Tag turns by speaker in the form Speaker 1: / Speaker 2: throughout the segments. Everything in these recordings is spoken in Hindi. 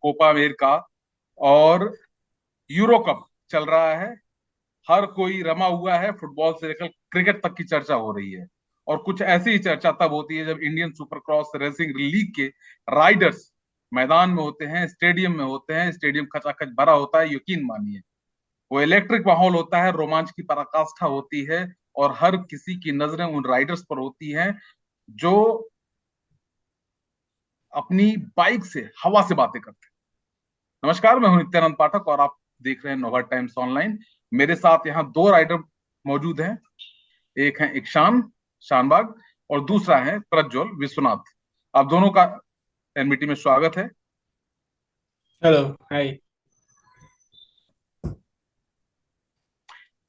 Speaker 1: कोपा अमेरिका और यूरो कप चल रहा है। हर कोई रमा हुआ है, फुटबॉल से लेकर क्रिकेट तक की चर्चा हो रही है। और कुछ ऐसी ही चर्चा तब होती है जब Indian super cross racing league के राइडर्स मैदान में होते हैं, स्टेडियम में होते हैं। स्टेडियम खचाखच भरा होता है, यकीन मानिए। वो इलेक्ट्रिक माहौल होता है, रोमांच की पराकाष्ठा होती है। और हर किसी की नजरें उन राइडर्स पर होती हैं जो अपनी बाइक से हवा से बातें करते हैं। नमस्कार, मैं हूं नित्यानंद पाठक और आप देख रहे हैं नोवा टाइम्स ऑनलाइन। मेरे साथ यहाँ दो राइडर मौजूद हैं। एक है इक्शान शानबाग और दूसरा है प्रज्वल विश्वनाथ। आप दोनों का एनबीटी में स्वागत है।
Speaker 2: Hello, hi.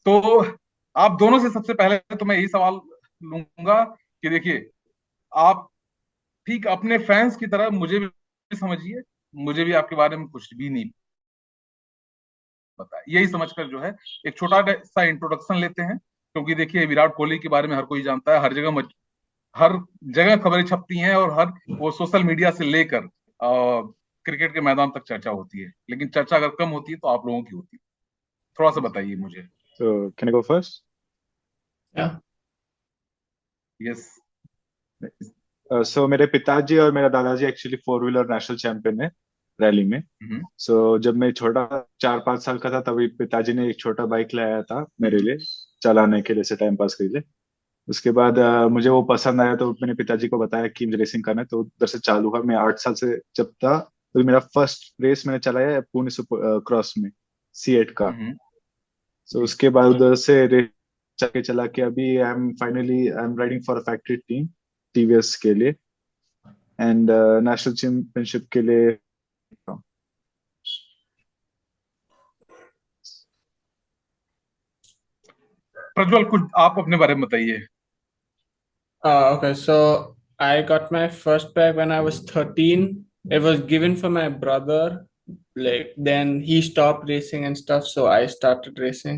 Speaker 1: तो आप दोनों से सबसे पहले तो मैं यही सवाल लूंगा कि देखिए, आप ठीक अपने फैंस की तरह मुझे भी समझिए। मुझे भी आपके बारे में कुछ भी नहीं पता है। यही समझकर जो है एक छोटा सा इंट्रोडक्शन लेते हैं, क्योंकि देखिए विराट कोहली के बारे में हर कोई जानता है। हर जगह खबरें छपती हैं और हर वो सोशल मीडिया से लेकर क्रिकेट के मैदान तक चर्चा होती है। लेकिन चर्चा अगर कम होती है तो आप लोगों की होती है। थोड़ा सा बताइए मुझे।
Speaker 3: So can I go first?
Speaker 2: Yeah.
Speaker 1: Yes.
Speaker 3: So मेरे पिताजी और मेरा दादाजी actually four wheeler national champion है रैली में। सो जब मैं छोटा 4-5 साल का था तभी पिताजी ने एक छोटा बाइक लाया था मेरे लिए चलाने के लिए, से टाइम पास के लिए। उसके बाद मुझे वो पसंद आया तो मैंने पिताजी को बताया कि मुझे रेसिंग करना है, तो उधर से चालू हुआ। मैं 8 साल से जब था तो मेरा फर्स्ट रेस मैंने चलाया है पुणे सुपर क्रॉस में, C8 का। सो
Speaker 1: जी।
Speaker 3: उसके बाद उधर से रेस चला चला के अभी I am riding for a factory team TVS के लिए एंड नेशनल चैंपियनशिप के लिए।
Speaker 1: प्रज्वल, कुछ आप अपने बारे में बताइए।
Speaker 2: Okay, so I got my first bike when I was 13. It was given for my brother. Like then he stopped racing and stuff, so I started racing.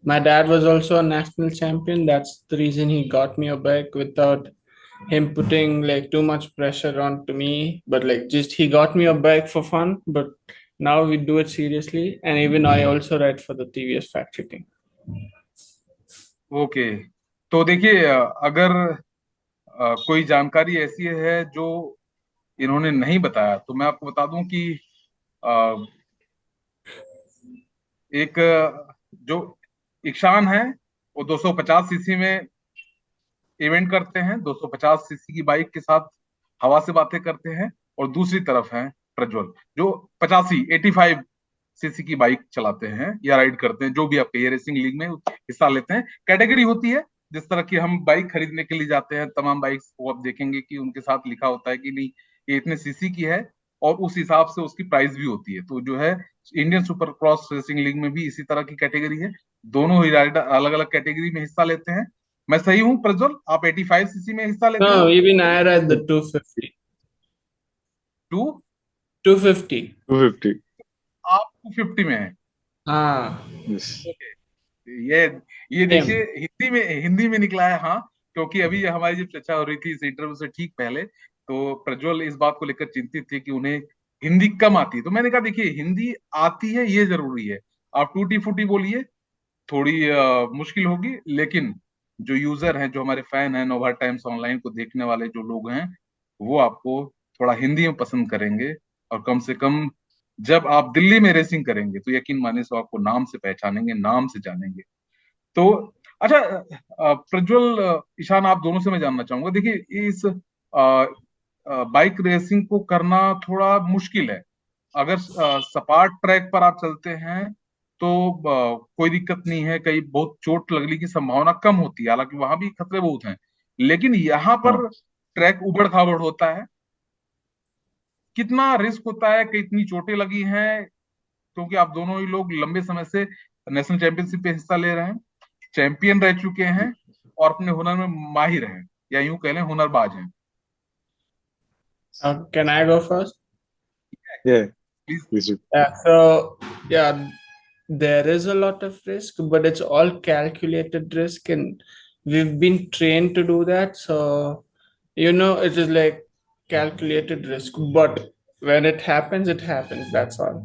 Speaker 2: My dad was also a national champion. That's the reason he got me a bike without him putting like too much pressure onto me. But like just he got me a bike for fun. But now we do it seriously, and even I also ride for the TVS factory team.
Speaker 1: Okay. तो देखिए, अगर कोई जानकारी ऐसी है जो इन्होंने नहीं बताया तो मैं आपको बता दूं कि अ, एक जो ईशान है वो 250 सीसी में इवेंट करते हैं। 250 सीसी की बाइक के साथ हवा से बातें करते हैं। और दूसरी तरफ है प्रज्वल, जो 85 सीसी की बाइक चलाते हैं या राइड करते हैं, जो भी आपके ये रेसिंग लीग में हिस्सा लेते हैं। कैटेगरी होती है, जिस तरह की हम बाइक खरीदने के लिए जाते हैं तमाम बाइक्स को आप देखेंगे कि उनके साथ लिखा होता है कि नहीं, ये इतने सीसी की है और उस हिसाब से उसकी प्राइस भी होती है। तो जो है Indian super cross racing league में भी इसी तरह की कैटेगरी है। दोनों ही राइडर अलग अलग कैटेगरी में हिस्सा लेते हैं। मैं सही हूँ प्रज्वल? आप 85 सीसी में हिस्सा लेते हैं?
Speaker 2: No, even I ride the 250.
Speaker 1: To
Speaker 2: 250.
Speaker 3: 250।
Speaker 1: आप 250 में है?
Speaker 2: Ah,
Speaker 3: yes.
Speaker 1: ओके। ये देखिए,
Speaker 2: same.
Speaker 1: हिंदी में निकला है। हाँ, क्योंकि अभी हमारी जब चर्चा हो रही थी इस इंटरव्यू से ठीक पहले, तो प्रज्वल इस बात को लेकर चिंतित थे कि उन्हें हिंदी कम आती है। तो मैंने कहा देखिए, हिंदी आती है ये जरूरी है। आप टूटी फूटी बोलिए, थोड़ी मुश्किल होगी, लेकिन जो यूजर हैं, जो हमारे फैन हैं, नोवा टाइम्स ऑनलाइन को देखने वाले जो लोग हैं, वो आपको थोड़ा हिंदी में पसंद करेंगे। और कम से कम जब आप दिल्ली में रेसिंग करेंगे तो यकीन मानिए सो आपको नाम से पहचानेंगे, नाम से जानेंगे। तो अच्छा, प्रज्वल, ईशान, आप दोनों से मैं जानना चाहूंगा। देखिए, इस बाइक रेसिंग को करना थोड़ा मुश्किल है। अगर सपाट ट्रैक पर आप चलते हैं तो कोई दिक्कत नहीं है, कहीं बहुत चोट लगने की संभावना कम होती है, हालांकि वहां भी खतरे बहुत हैं। लेकिन यहाँ पर
Speaker 3: हाँ।
Speaker 1: ट्रैक उबड़ खाबड़ होता है। कितना रिस्क होता है, कितनी चोटें लगी हैं? क्योंकि आप दोनों ही लोग लंबे समय से नेशनल चैंपियनशिप पे हिस्सा ले रहे हैं, चैंपियन रह चुके हैं और अपने हुनर में माहिर हैं, या यूं कह लें हुनरबाज हैं।
Speaker 2: Can I go first?
Speaker 3: Yeah,
Speaker 1: please.
Speaker 3: please do.
Speaker 2: Yeah, so yeah, there is a lot of risk, but it's all calculated risk, and we've been trained to do that. So, it is like calculated risk. But when it happens, that's all.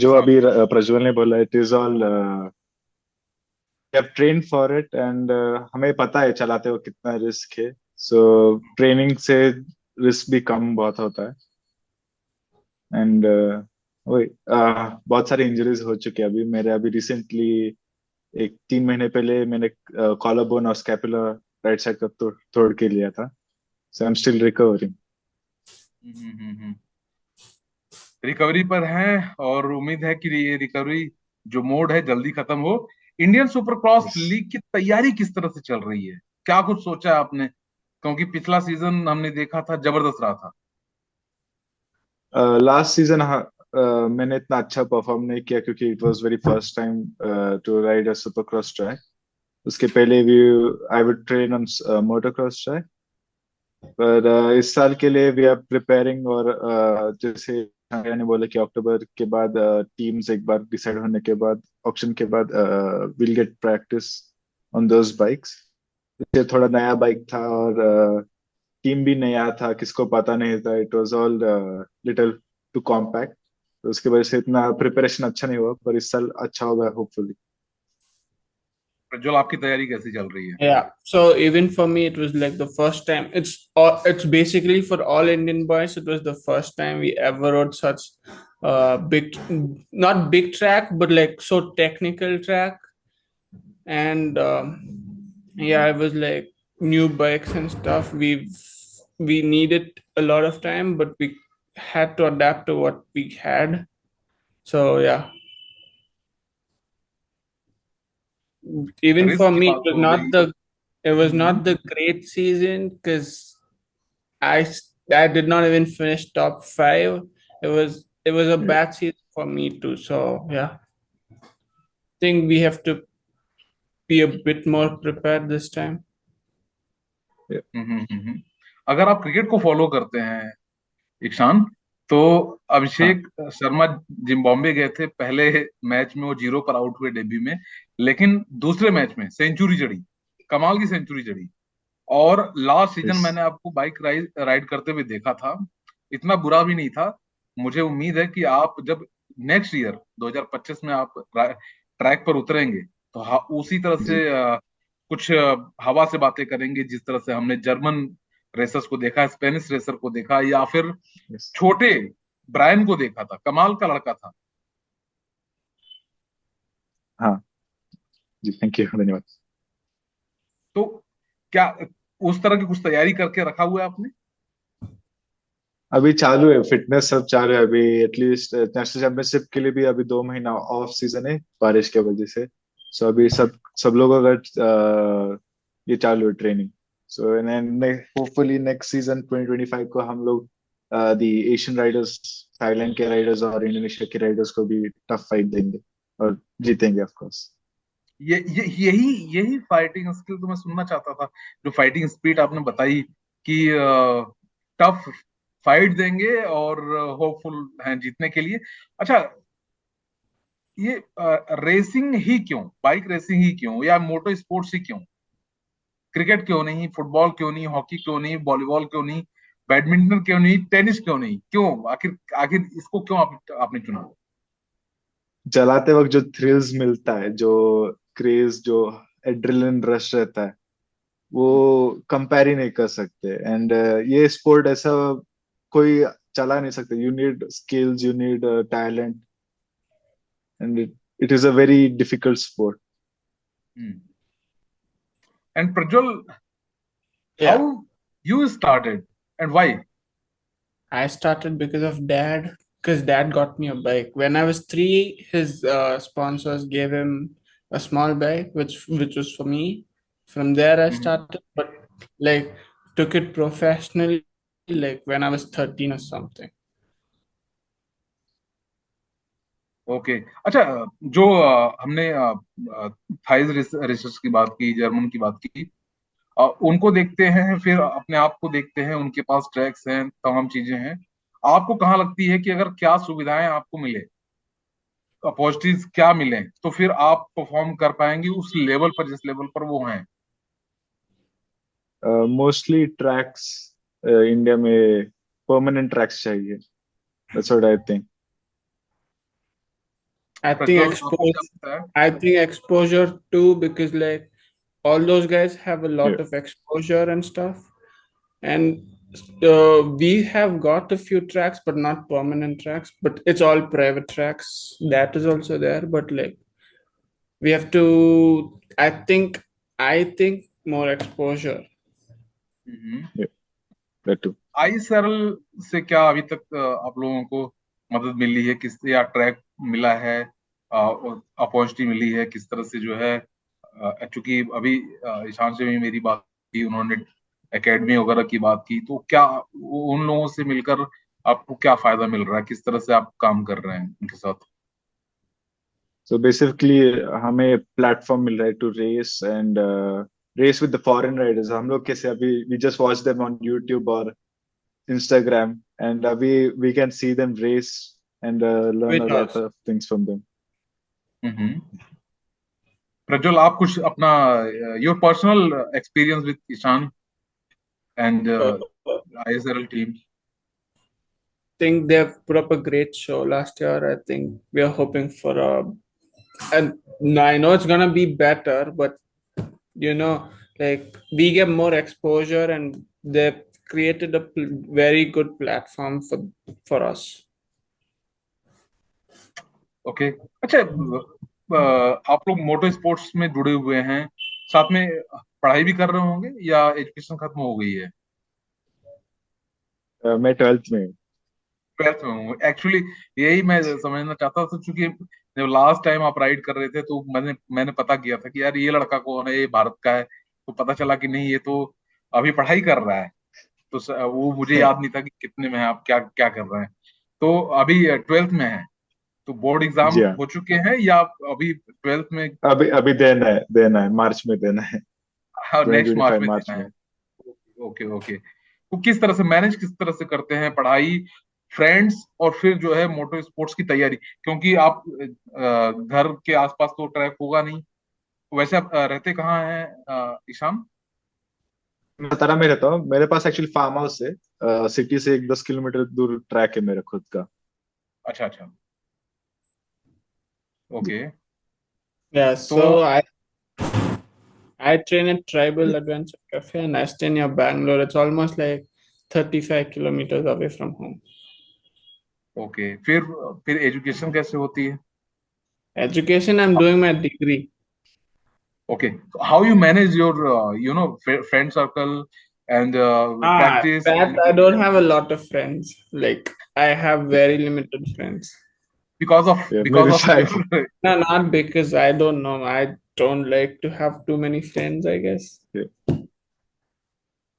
Speaker 3: जो अभी प्रज्वल ने बोला, it is all have train for it, and हमें पता है चलाते हो कितना रिस्क है, सो ट्रेनिंग से रिस्क भी कम बहुत होता है। एंड वही बहुत सारे इंजरीज हो चुके हैं अभी मेरे। अभी रिसेंटली एक 3 महीने पहले मैंने कॉलर बोन और स्कैपुला राइट साइड का तोड़ के लिया था, so I am still recovering.
Speaker 1: Recovery पर है और उम्मीद है कि ये रिकवरी जो मोड है जल्दी खत्म हो। Indian super cross
Speaker 3: Yes.
Speaker 1: League की तैयारी किस तरह से चल रही है, क्या कुछ सोचा है आपने? क्योंकि पिछला सीजन हमने देखा था जबरदस्त रहा था।
Speaker 3: लास्ट सीजन मैंने इतना अच्छा परफॉर्म नहीं किया क्योंकि it was very first time to ride a super cross track. उसके पहले भी I would train on motor cross track, पर इस साल के लिए वी आर प्रिपेयरिंग। और जैसे शाया ने बोला कि अक्टूबर के बाद टीम्स एक बार डिसाइड होने के बाद, ऑक्शन के बाद, will get practice on those bikes. ये थोड़ा नया बाइक था और टीम भी नया था, किसको पता नहीं था, it was all little too compact, तो उसकी वजह से इतना प्रिपरेशन अच्छा नहीं हुआ, पर इस साल अच्छा होगा होपफुली।
Speaker 1: प्रज्वल, आपकी तैयारी कैसी चल रही है?
Speaker 2: Yeah, so even for me, it was like the first time. It's basically for all Indian boys. It was the first time we ever rode such big, not big track, but like so technical track. And yeah, it was like new bikes and stuff. We needed a lot of time, but we had to adapt to what we had. So yeah, even
Speaker 1: risk
Speaker 2: for
Speaker 1: की
Speaker 2: me,
Speaker 1: बात तो हो गई।
Speaker 2: it was
Speaker 1: hmm,
Speaker 2: not the great season because I I did not even finish top five. It was a bad season for me too. So yeah, I think we have to be a bit more prepared this time.
Speaker 1: अगर आप क्रिकेट को फॉलो करते हैं ईशान, तो
Speaker 3: हाँ।
Speaker 1: अभिषेक शर्मा जिम्बाब्वे गए थे, पहले मैच में वो 0 पर आउट हुए डेब्यू में, लेकिन दूसरे मैच में सेंचुरी जड़ी, कमाल की सेंचुरी जड़ी। और लास्ट सीजन
Speaker 3: यस।
Speaker 1: मैंने आपको बाइक राइड करते हुए देखा था, इतना बुरा भी नहीं था। मुझे उम्मीद है कि आप जब नेक्स्ट ईयर 2025 में आप ट्रैक पर उतरेंगे तो उसी तरह
Speaker 3: जी।
Speaker 1: से कुछ हवा से बातें करेंगे, जिस तरह से हमने जर्मन रेसर्स को देखा, स्पेनिश रेसर को देखा, या फिर
Speaker 3: यस।
Speaker 1: छोटे ब्रायन को देखा था, कमाल का लड़का था।
Speaker 3: हाँ जी, थैंक यू, धन्यवाद।
Speaker 1: तो क्या उस तरह की कुछ तैयारी करके रखा हुआ है आपने?
Speaker 3: अभी चालू है, फिटनेस सब चालू है अभी। एटलीस्ट नेशनल चैंपियनशिप के लिए भी अभी 2 महीना ऑफ सीजन है बारिश के वजह से। सो अभी सब सब लोगों का ये चालू है training. So hopefully next season 2025 को हम लोग दी एशियन राइडर्स, थाईलैंड के राइडर्स और इंडोनेशिया के राइडर्स को भी टफ फाइट देंगे और जीतेंगे ऑफ कोर्स।
Speaker 1: यही फाइटिंग स्किल तो मैं सुनना चाहता था, जो फाइटिंग स्पीड आपने बताई कि टफ फाइट देंगे और होपफुल हैं जीतने के लिए। अच्छा, ये रेसिंग ही क्यों, बाइक रेसिंग ही क्यों, या मोटो स्पोर्ट्स ही क्यों? क्रिकेट क्यों नहीं, फुटबॉल क्यों नहीं, हॉकी क्यों नहीं, वॉलीबॉल क्यों नहीं, बैडमिंटन क्यों नहीं, टेनिस क्यों नहीं, क्यों आखिर आखिर इसको क्यों आपने चुना?
Speaker 3: चलाते वक्त जो थ्रिल्स मिलता है, जो क्रेज, जो एड्रेनलिन रश रहता है, वो कंपेयर ही नहीं कर सकते। एंड ये स्पोर्ट ऐसा कोई चला नहीं सकता। You need skills, you need talent, and it is a very difficult sport.
Speaker 1: And Prajwal,
Speaker 2: Yeah,
Speaker 1: how you started and why?
Speaker 2: I started because of dad. Because dad got me a bike when I was 3. His sponsors gave him a small bike, which was for me. From there, I
Speaker 1: hmm,
Speaker 2: started, but like took it professionally like when I was 13 or something.
Speaker 1: Okay. अच्छा, जो हमने थाइज रिसर्च की बात की, जर्मन की बात की, उनको देखते हैं, फिर अपने आप को देखते हैं, उनके पास ट्रैक्स हैं, तमाम चीजें हैं। आपको कहाँ लगती है कि अगर क्या सुविधाएं आपको मिले, अपॉर्चुनिटीज क्या मिले, तो फिर आप परफॉर्म कर पाएंगे उस लेवल पर जिस लेवल पर वो हैं?
Speaker 3: मोस्टली ट्रैक्स, इंडिया में परमानेंट ट्रैक्स चाहिए. That's what I think.
Speaker 2: I think
Speaker 1: Prajwal आपको क्या
Speaker 2: expose
Speaker 1: लगता है?
Speaker 2: I think exposure too, because like all those guys have a
Speaker 3: Yeah.
Speaker 2: lot of exposure and stuff, and we have got a few tracks but not permanent tracks, but it's all private tracks that is also there, but like we have to, I think more exposure.
Speaker 3: Yeah, that too.
Speaker 1: आई सरल से क्या अभी तक आप लोगों को मदद मिली है, किस या ट्रैक मिला है, अपॉर्चुनिटी मिली है, किस तरह से जो है, चूंकि अभी ईशान से भी मेरी बात की, उन्होंने एकेडमी वगैरह की बात की, तो क्या उन लोगों से मिलकर आपको क्या फायदा मिल रहा है, किस तरह से आप काम कर रहे हैं उनके साथ?
Speaker 3: So basically हमें प्लेटफॉर्म मिल रहा है to race and race with the foreign riders. हम लोग कैसे अभी we just watch them on YouTube और Instagram, and we can see them race and learn
Speaker 2: With
Speaker 3: a lot
Speaker 2: us.
Speaker 3: of things from them.
Speaker 1: Prajwal, आप कुछ अपना your personal experience with Ishan and ISRL team?
Speaker 2: Think they've put up a great show last year. I think we are hoping for and I know it's gonna be better, but like we get more exposure and they've created a very good platform for us.
Speaker 1: Okay, अच्छा, आप लोग मोटर स्पोर्ट्स में जुड़े हुए हैं, साथ में पढ़ाई भी कर रहे होंगे या एजुकेशन खत्म हो गई है?
Speaker 3: मैं 12th में हूँ.
Speaker 1: 12th में हूँ एक्चुअली, यही मैं समझना चाहता था, क्योंकि जब लास्ट टाइम आप राइड कर रहे थे तो मैंने पता किया था कि यार ये लड़का कौन है, ये भारत का है, तो पता चला कि नहीं, ये तो अभी पढ़ाई कर रहा है. तो वो मुझे याद नहीं था कि कितने में है आप, क्या क्या कर रहे हैं. तो अभी 12th में है, तो बोर्ड एग्जाम
Speaker 3: जी हाँ.
Speaker 1: हो चुके हैं या अभी 12th में?
Speaker 3: अभी देना है मार्च में देना है.
Speaker 1: नेक्स्ट मार्च
Speaker 3: 2025
Speaker 1: में
Speaker 3: मार्च
Speaker 1: देना
Speaker 3: में.
Speaker 1: है. Okay okay. तो किस तरह से मैनेज, किस तरह से करते हैं पढ़ाई, फ्रेंड्स, और फिर जो है मोटर स्पोर्ट्स की तैयारी, क्योंकि आप घर के आसपास तो ट्रैक होगा नहीं. वैसे आप रहते कहाँ हैं ईशान?
Speaker 3: मैं तारा में रहता हूँ. मेरे पास एक्चुअली फार्म हाउस है. सिटी से 10 किलोमीटर दूर ट्रैक है मेरा खुद का.
Speaker 1: अच्छा अच्छा, ओके.
Speaker 2: Yeah,
Speaker 1: तो
Speaker 2: so I train at Tribal Adventure Cafe and I stay near Bangalore. It's almost like 35 kilometers away from home.
Speaker 1: Okay, फिर एजुकेशन कैसे होती है?
Speaker 2: Education, I'm doing my degree.
Speaker 1: Okay, so how you manage your friend circle and practice?
Speaker 2: That I don't have a lot of friends. Like I have very limited friends.
Speaker 1: because of
Speaker 3: Yeah,
Speaker 1: because
Speaker 3: मेरे
Speaker 1: of
Speaker 3: साथ
Speaker 1: your,
Speaker 2: No, not because I don't know. I don't like to have too many friends, I guess.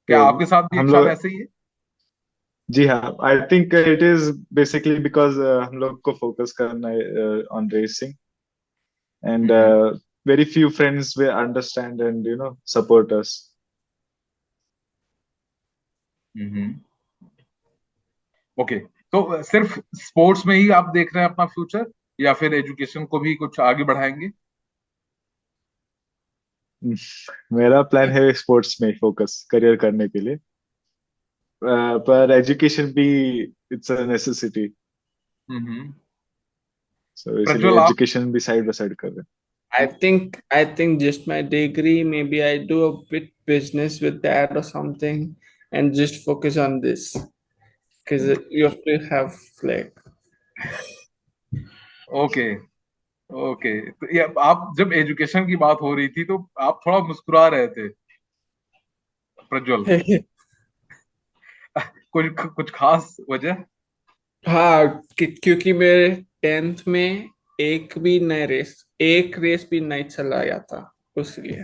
Speaker 1: क्या आपके साथ भी
Speaker 3: हम
Speaker 1: शायद
Speaker 3: लोग.
Speaker 1: ऐसे ही है?
Speaker 3: जी हाँ. I think it is basically because हम लोग को फोकस करना है on racing and very few friends will understand and support us.
Speaker 1: Okay, तो सिर्फ स्पोर्ट्स में ही आप देख रहे हैं अपना फ्यूचर, या फिर एजुकेशन को भी कुछ आगे बढ़ाएंगे?
Speaker 3: मेरा प्लान है स्पोर्ट्स में फोकस करियर करने के लिए. पर एजुकेशन भी इट्स अ नेसेसिटी. सो इसलिए
Speaker 1: प्रज्वल, आप?
Speaker 3: एजुकेशन भी साइड बाय साइड कर रहे हैं.
Speaker 2: I think just my degree, maybe I do a bit business with that or something and just focus on this. Because you have to have like
Speaker 1: okay okay. तो ये आप जब एजुकेशन की बात हो रही थी तो आप थोड़ा मुस्कुरा रहे थे प्रज्वल, कुछ कुछ खास वजह?
Speaker 2: हाँ, क्योंकि मेरे 10th में एक रेस भी नहीं चलाया था, उसलिए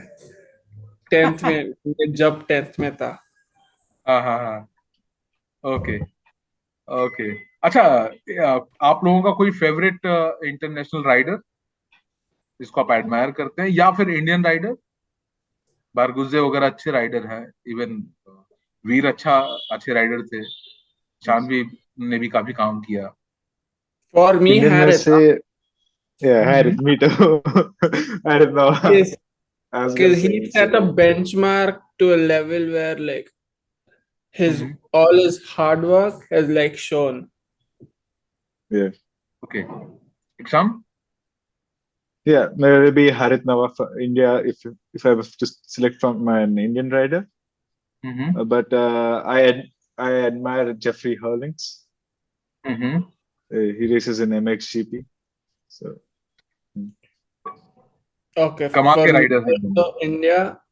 Speaker 2: 10th में जब 10th में था.
Speaker 1: हाँ हाँ हाँ, ओके ओके. अच्छा, आप लोगों का कोई फेवरेट इंटरनेशनल राइडर जिसको आप एडमायर करते हैं, या फिर इंडियन राइडर? बारगुजे वगैरह अच्छे राइडर हैं, इवन वीर अच्छे राइडर थे, शानवी ने भी काफी काम किया.
Speaker 2: For me,
Speaker 3: इंडियन में
Speaker 2: Harith,
Speaker 3: से Harith, me too. I don't know. I was gonna
Speaker 2: because
Speaker 3: say
Speaker 2: he
Speaker 3: it's
Speaker 2: set a benchmark to a level where like his all his hard work has like shown.
Speaker 3: Yeah.
Speaker 1: Okay. Iksham?
Speaker 3: Yeah, maybe Harit Nawaf, India, if I was to select from an Indian rider. But I admire Jeffrey Hurlings. He races in MXGP. So
Speaker 2: Okay,
Speaker 1: कमाल
Speaker 2: for
Speaker 1: के
Speaker 2: me,
Speaker 1: राइडर हैं
Speaker 2: so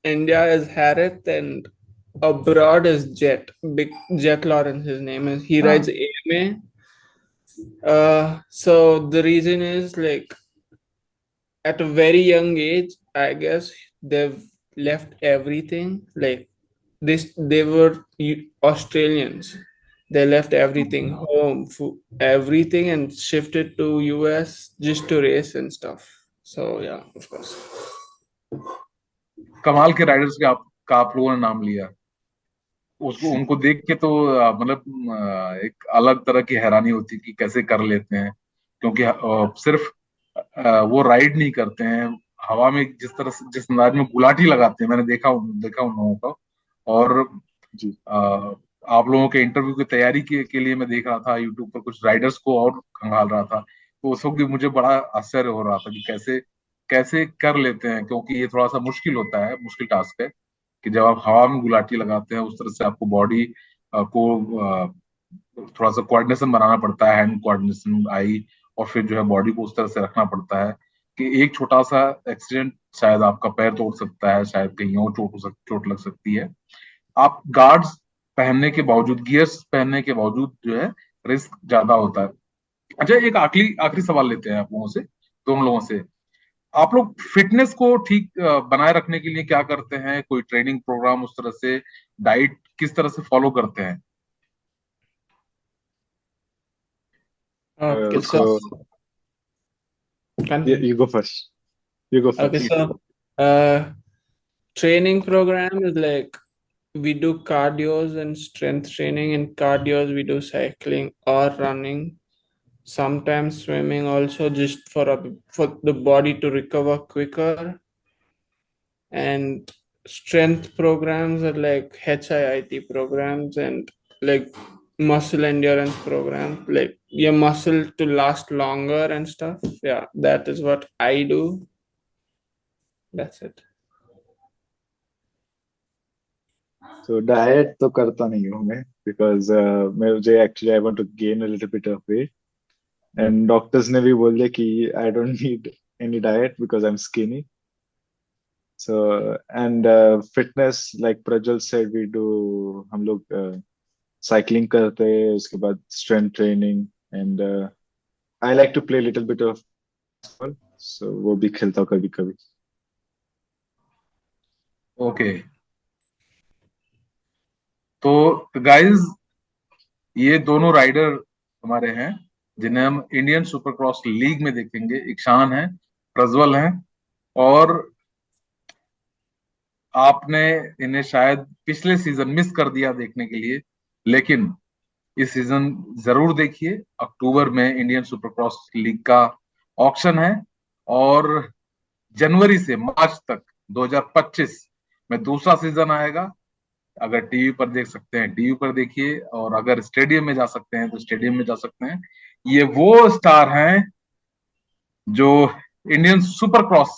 Speaker 2: India is Harith and abroad is Jet. Big Jet Lawrence, his name is. He rides AMA. So the reason is like at a very young age, I guess they've left everything. Like they were Australians. They left everything home, everything, and shifted to US just to race and stuff. So yeah, of course.
Speaker 1: कमाल के राइडर्स का आप लोगों ने नाम लिया। उसको उनको देख के तो मतलब एक अलग तरह की हैरानी होती कि कैसे कर लेते हैं, क्योंकि सिर्फ वो राइड नहीं करते हैं, हवा में जिस तरह से जिस अंदाज में गुलाटी लगाते हैं, मैंने देखा उन लोगों को। और
Speaker 3: जी
Speaker 1: आप लोगों के इंटरव्यू की तैयारी के लिए मैं देख रहा था यूट्यूब पर, कुछ राइडर्स को और खंगाल रहा था, तो उस वक्त भी मुझे बड़ा आश्चर्य हो रहा था कि कैसे कैसे कर लेते हैं, क्योंकि ये थोड़ा सा मुश्किल होता है, मुश्किल टास्क है कि जब आप हवा में गुलाटी लगाते हैं उस तरह से आपको बॉडी को थोड़ा सा कोऑर्डिनेशन बनाना पड़ता है, हैंड कोऑर्डिनेशन, आई, और फिर जो है बॉडी को उस तरह से रखना पड़ता है कि एक छोटा सा एक्सीडेंट शायद आपका पैर तोड़ सकता है, शायद कहीं और चोट लग सकती है। आप गार्ड्स पहनने के बावजूद, गियर्स पहनने के बावजूद जो है रिस्क ज्यादा होता है। अच्छा, एक आखिरी सवाल लेते हैं आप लोगों से, दोनों लोगों से। आप लोग फिटनेस को ठीक बनाए रखने के लिए क्या करते हैं? कोई ट्रेनिंग प्रोग्राम उस तरह से, डाइट किस तरह से फॉलो करते हैं?
Speaker 2: Okay,
Speaker 3: so
Speaker 2: continue.
Speaker 3: you go first. You go first.
Speaker 2: Okay, so training program is like we do cardios and strength training. In cardios, we do cycling or running, sometimes swimming also, just for the body to recover quicker. And strength programs are like HIIT programs and like muscle endurance program, like your muscle to last longer and stuff. Yeah, that is what I do. That's it.
Speaker 3: So diet तो करता नहीं हूँ मैं, because मुझे actually I want to gain a little bit of weight, and doctors ने भी बोल दिया कि I don't need any diet because I'm skinny. So and fitness, like Prajwal said, we do, हम लोग cycling करते हैं, उसके बाद strength training, and I like to play a little bit of basketball, so वो भी खेलता हूँ कभी कभी.
Speaker 1: ओके, तो गाइस ये दोनों राइडर हमारे हैं जिन्हें हम इंडियन सुपरक्रॉस लीग में देखेंगे। इक्शान है, प्रज्वल है, और आपने इन्हें शायद पिछले सीजन मिस कर दिया देखने के लिए, लेकिन इस सीजन जरूर देखिए। अक्टूबर में इंडियन सुपरक्रॉस लीग का ऑक्शन है, और जनवरी से मार्च तक 2025 में दूसरा सीजन आएगा। अगर टीवी पर देख सकते हैं टीवी पर देखिए, और अगर स्टेडियम में जा सकते हैं तो स्टेडियम में जा सकते हैं। ये वो स्टार हैं जो इंडियन सुपर क्रॉस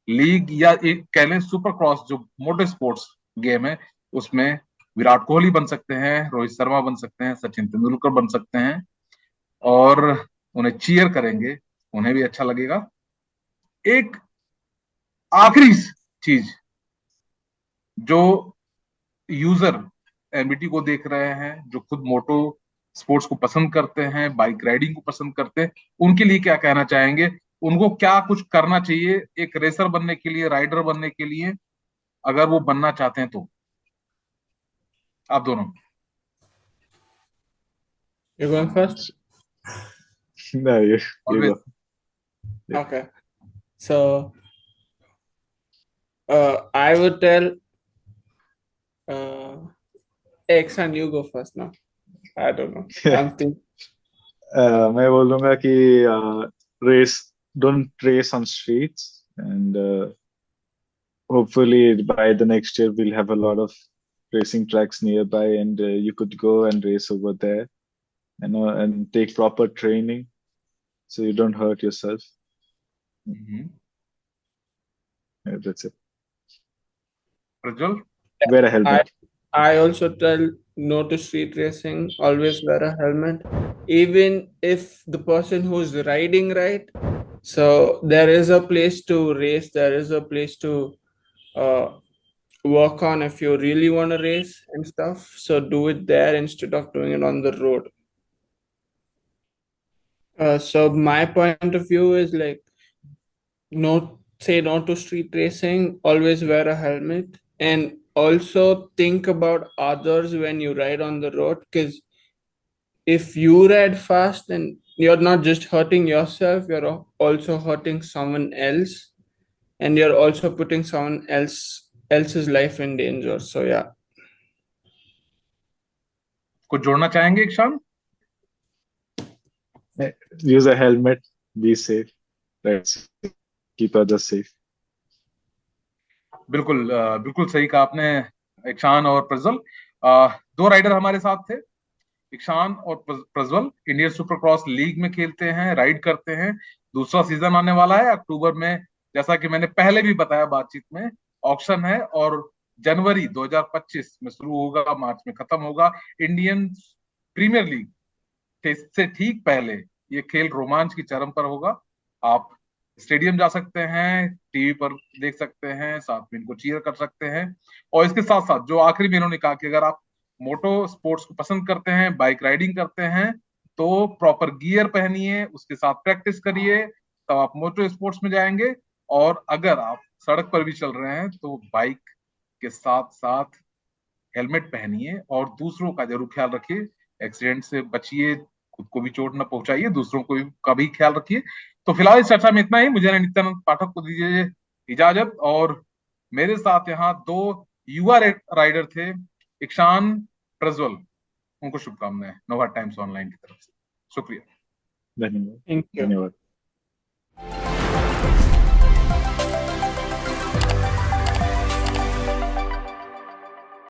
Speaker 1: लीग, या एक कह लें सुपर क्रॉस जो मोटर स्पोर्ट्स गेम है, उसमें विराट कोहली बन सकते हैं, रोहित शर्मा बन सकते हैं, सचिन तेंदुलकर बन सकते हैं, और उन्हें चीयर करेंगे, उन्हें भी अच्छा लगेगा। एक आखिरी चीज, जो यूजर एमबीटी को देख रहे हैं, जो खुद मोटो स्पोर्ट्स को पसंद करते हैं, बाइक राइडिंग को पसंद करते हैं, उनके लिए क्या कहना चाहेंगे? उनको क्या कुछ करना चाहिए एक रेसर बनने के लिए, राइडर बनने के लिए, अगर वो बनना चाहते हैं तो? आप दोनों।
Speaker 2: You're going first?
Speaker 3: No, you
Speaker 1: Always.
Speaker 3: go. Yeah.
Speaker 2: Okay. So I would tell Exxon, you go first now. I don't know. I'm thinking.
Speaker 3: मैं बोलूंगा कि don't race on streets, and hopefully by the next year we'll have a lot of racing tracks nearby, and you could go and race over there, and take proper training so you don't hurt yourself.
Speaker 1: Mhm.
Speaker 3: Yeah, that's it.
Speaker 1: Prajwal,
Speaker 3: Wear a helmet.
Speaker 2: I also tell no to street racing. Always wear a helmet, even if the person who's riding right. So there is a place to race. There is a place to uh, work on if you really want to race and stuff. So do it there instead of doing it on the road. So my point of view is like, say no to street racing. Always wear a helmet, and also think about others when you ride on the road, because if you ride fast, then you're not just hurting yourself, you're also hurting someone else, and you're also putting someone else's life in danger. So yeah.
Speaker 1: कुछ जोड़ना चाहेंगे Ishan?
Speaker 3: Use a helmet. Be safe. Let's keep others safe.
Speaker 1: बिल्कुल बिल्कुल सही कहा आपने ईशान और प्रज्वल। दो राइडर हमारे साथ थे, ईशान और Prajwal. Indian super cross league में खेलते हैं, राइड करते हैं। दूसरा सीजन आने वाला है अक्टूबर में, जैसा कि मैंने पहले भी बताया बातचीत में। ऑक्शन है और जनवरी 2025 में शुरू होगा, मार्च में खत्म होगा। इंडियन प्रीमियर लीग से ठीक पहले ये खेल रोमांच की चरम पर होगा। आप स्टेडियम जा सकते हैं, टीवी पर देख सकते हैं, साथ में इनको चीयर कर सकते हैं। और इसके साथ साथ जो आखिरी में इन्होंने कहा कि अगर आप मोटो स्पोर्ट्स को पसंद करते हैं, बाइक राइडिंग करते हैं, तो प्रॉपर गियर पहनिए, उसके साथ प्रैक्टिस करिए, तब आप मोटो स्पोर्ट्स में जाएंगे। और अगर आप सड़क पर भी चल रहे हैं तो बाइक के साथ साथ हेलमेट पहनिए और दूसरों का जरूर ख्याल रखिए। एक्सीडेंट से बचिए, खुद को भी चोट न पहुंचाइए, दूसरों को का भी ख्याल रखिए। तो फिलहाल इस चर्चा में इतना ही। मुझे नित्यानंद पाठक को दीजिए इजाजत। और मेरे साथ यहाँ दो युवा राइडर थे, ईशान, प्रज्वल, उनको शुभकामनाएं नोवा टाइम्स ऑनलाइन की तरफ से। शुक्रिया।
Speaker 3: धन्यवाद।
Speaker 2: Thank you.
Speaker 3: धन्यवाद।